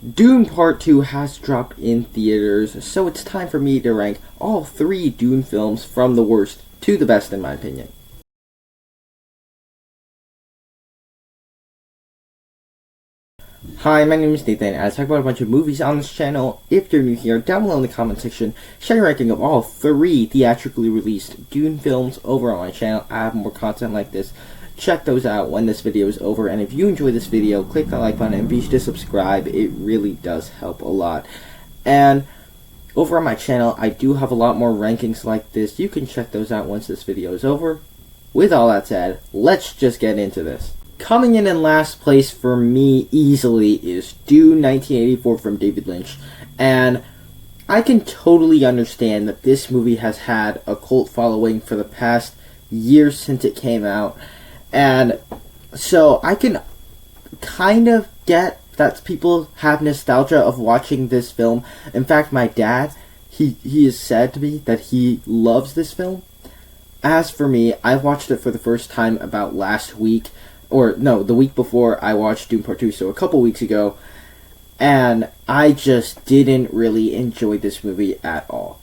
Dune Part 2 has dropped in theaters, so it's time for me to rank all three Dune films from the worst to the best in my opinion. Hi, my name is Nathan, and I talk about a bunch of movies on this channel. If you're new here, down below in the comment section, share your ranking of all three theatrically released Dune films over on my channel. I have more content like this. Check those out when this video is over, and if you enjoy this video, click that like button and be sure to subscribe. It really does help a lot. And over on my channel, I do have a lot more rankings like this. You can check those out once this video is over. With all that said, let's just get into this. Coming in last place for me easily is Dune 1984 from David Lynch, and I can totally understand that this movie has had a cult following for the past years since it came out. And so I can kind of get that people have nostalgia of watching this film. In fact, my dad, he has said to me that he loves this film. As for me, I watched it for the first time about last week, or no, the week before I watched Dune Part 2, so a couple weeks ago, and I just didn't really enjoy this movie at all.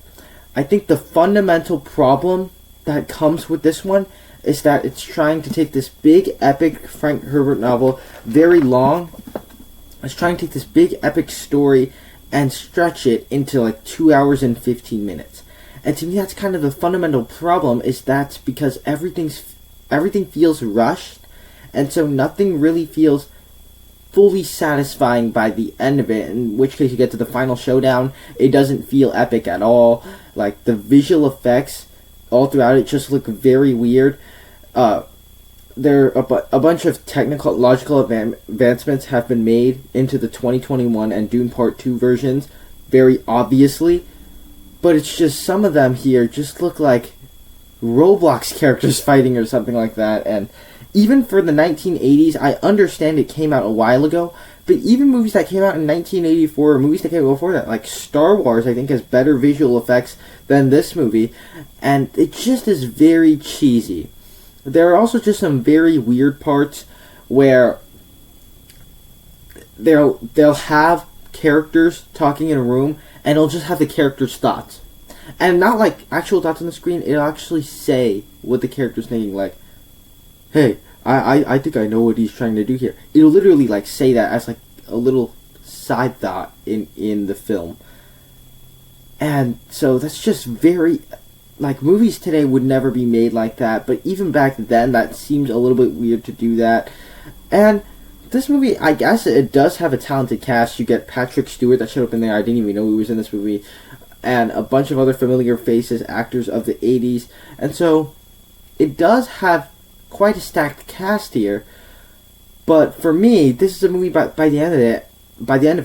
I think the fundamental problem that comes with this one is that it's trying to take this big, epic Frank Herbert novel, very long. It's trying to take this big, epic story and stretch it into like 2 hours and 15 minutes. And to me, that's kind of the fundamental problem, is that's because everything feels rushed, and so nothing really feels fully satisfying by the end of it, in which case you get to the final showdown, it doesn't feel epic at all. Like, the visual effects all throughout it just look very weird. There are a bunch of technological advancements have been made into the 2021 and Dune Part 2 versions, very obviously, but it's just some of them here just look like Roblox characters fighting or something like that. And even for the 1980s, I understand it came out a while ago, but even movies that came out in 1984 or movies that came out before that, like Star Wars, I think has better visual effects than this movie, and it just is very cheesy. There are also just some very weird parts where they'll have characters talking in a room, and it'll just have the character's thoughts. And not like actual thoughts on the screen, it'll actually say what the character's thinking, like, hey, I think I know what he's trying to do here. It'll literally like say that as like a little side thought in the film. And so that's just very, like, movies today would never be made like that, but even back then that seems a little bit weird to do that. And this movie, I guess it does have a talented cast. You get Patrick Stewart that showed up in there. I didn't even know he was in this movie. And a bunch of other familiar faces, actors of the 80s. And so it does have quite a stacked cast here. But for me, this is a movie by the end of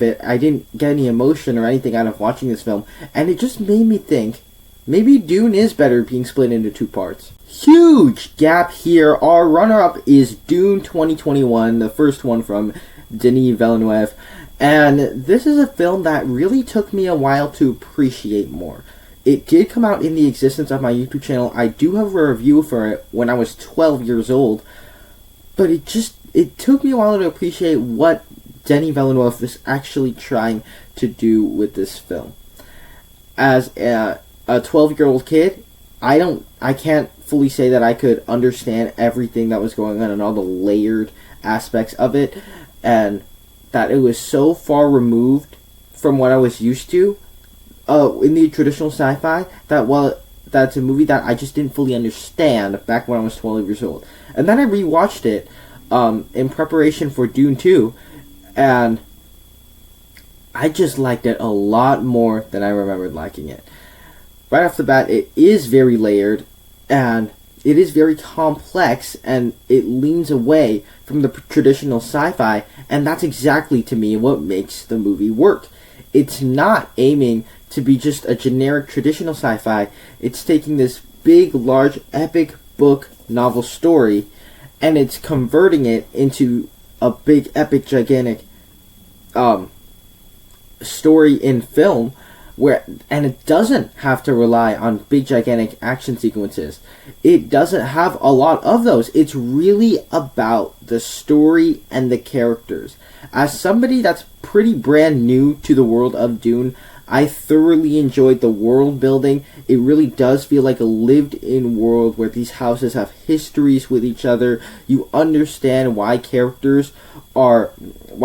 it, I didn't get any emotion or anything out of watching this film. And it just made me think, maybe Dune is better being split into two parts. Huge gap here. Our runner-up is Dune 2021, the first one from Denis Villeneuve. And this is a film that really took me a while to appreciate more. It did come out in the existence of my YouTube channel. I do have a review for it when I was 12 years old. But it took me a while to appreciate what Denis Villeneuve was actually trying to do with this film. As a 12-year-old kid, I can't fully say that I could understand everything that was going on and all the layered aspects of it, and that it was so far removed from what I was used to in the traditional sci-fi that's a movie that I just didn't fully understand back when I was 12 years old. And then I rewatched it in preparation for Dune 2, and I just liked it a lot more than I remembered liking it. Right off the bat, it is very layered, and it is very complex, and it leans away from the traditional sci-fi, and that's exactly, to me, what makes the movie work. It's not aiming to be just a generic traditional sci-fi. It's taking this big, large, epic book novel story, and it's converting it into a big, epic, gigantic story in film, and it doesn't have to rely on big gigantic action sequences. It doesn't have a lot of those. It's really about the story and the characters. As somebody that's pretty brand new to the world of Dune, I thoroughly enjoyed the world building. It really does feel like a lived-in world where these houses have histories with each other. You understand why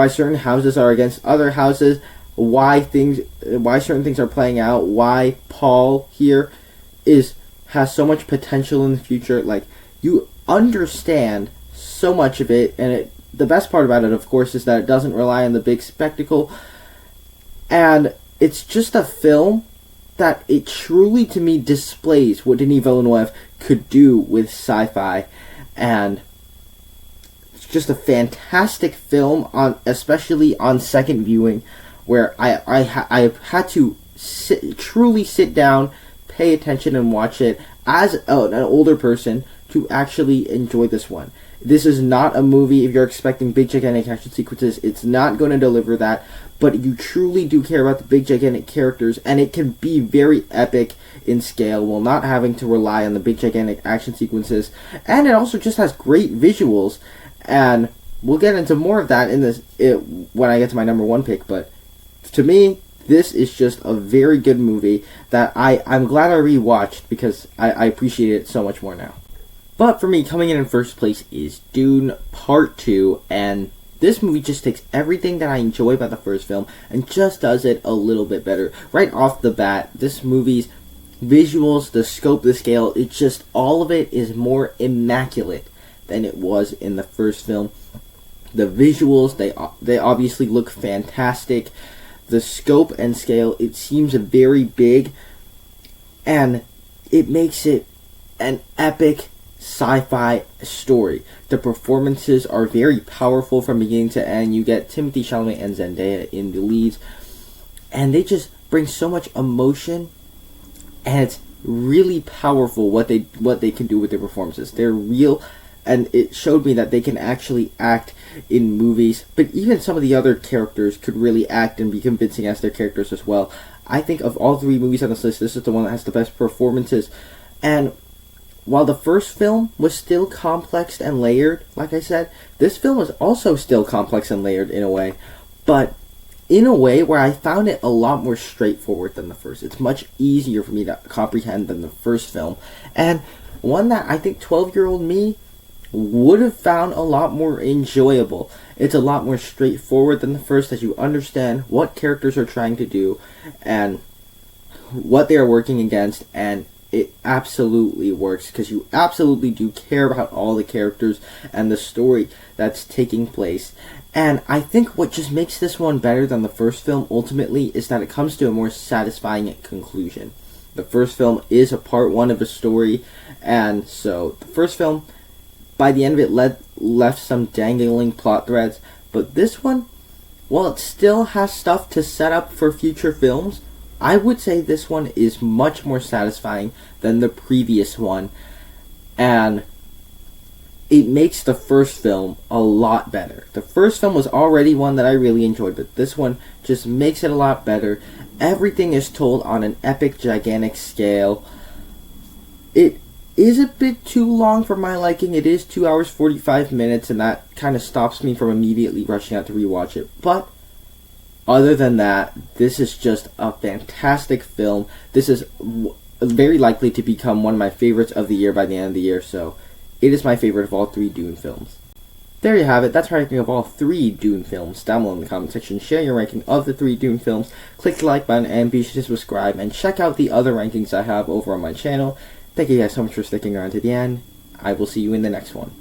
certain houses are against other houses, why certain things are playing out, why Paul here has so much potential in the future. Like, you understand so much of it, and the best part about it, of course, is that it doesn't rely on the big spectacle, and it's just a film that it truly, to me, displays what Denis Villeneuve could do with sci-fi, and it's just a fantastic film, especially on second viewing, where I had to truly sit down, pay attention, and watch it as an older person to actually enjoy this one. This is not a movie, if you're expecting big gigantic action sequences, it's not going to deliver that, but you truly do care about the big gigantic characters, and it can be very epic in scale while not having to rely on the big gigantic action sequences. And it also just has great visuals, and we'll get into more of that when I get to my number one pick, but to me, this is just a very good movie that I'm glad I rewatched, because I appreciate it so much more now. But for me, coming in first place is Dune Part 2, and this movie just takes everything that I enjoy about the first film and just does it a little bit better. Right off the bat, this movie's visuals, the scope, the scale, it's just, all of it is more immaculate than it was in the first film. The visuals, they obviously look fantastic. The scope and scale, it seems very big, and it makes it an epic sci-fi story. The performances are very powerful from beginning to end. You get Timothée Chalamet and Zendaya in the leads, and they just bring so much emotion, and it's really powerful what they can do with their performances. They're real, and it showed me that they can actually act in movies, but even some of the other characters could really act and be convincing as their characters as well. I think of all three movies on this list, this is the one that has the best performances. And while the first film was still complex and layered, like I said, this film is also still complex and layered in a way, but in a way where I found it a lot more straightforward than the first. It's much easier for me to comprehend than the first film, and one that I think 12-year-old me would have found a lot more enjoyable. It's a lot more straightforward than the first, as you understand what characters are trying to do and what they are working against, and it absolutely works, because you absolutely do care about all the characters and the story that's taking place. And I think what just makes this one better than the first film ultimately is that it comes to a more satisfying conclusion. The first film is a part one of a story, and so the first film, by the end of it, left some dangling plot threads, but this one, while it still has stuff to set up for future films, I would say this one is much more satisfying than the previous one, and it makes the first film a lot better. The first film was already one that I really enjoyed, but this one just makes it a lot better. Everything is told on an epic, gigantic scale. It is a bit too long for my liking. It is 2 hours 45 minutes, and that kind of stops me from immediately rushing out to rewatch it, but other than that, this is just a fantastic film. This is very likely to become one of my favorites of the year by the end of the year, so it is my favorite of all three Dune films. There you have it. That's my ranking of all three Dune films. Down below in the comment section, share your ranking of the three Dune films. Click the like button and be sure to subscribe, and check out the other rankings I have over on my channel. Thank you guys so much for sticking around to the end. I will see you in the next one.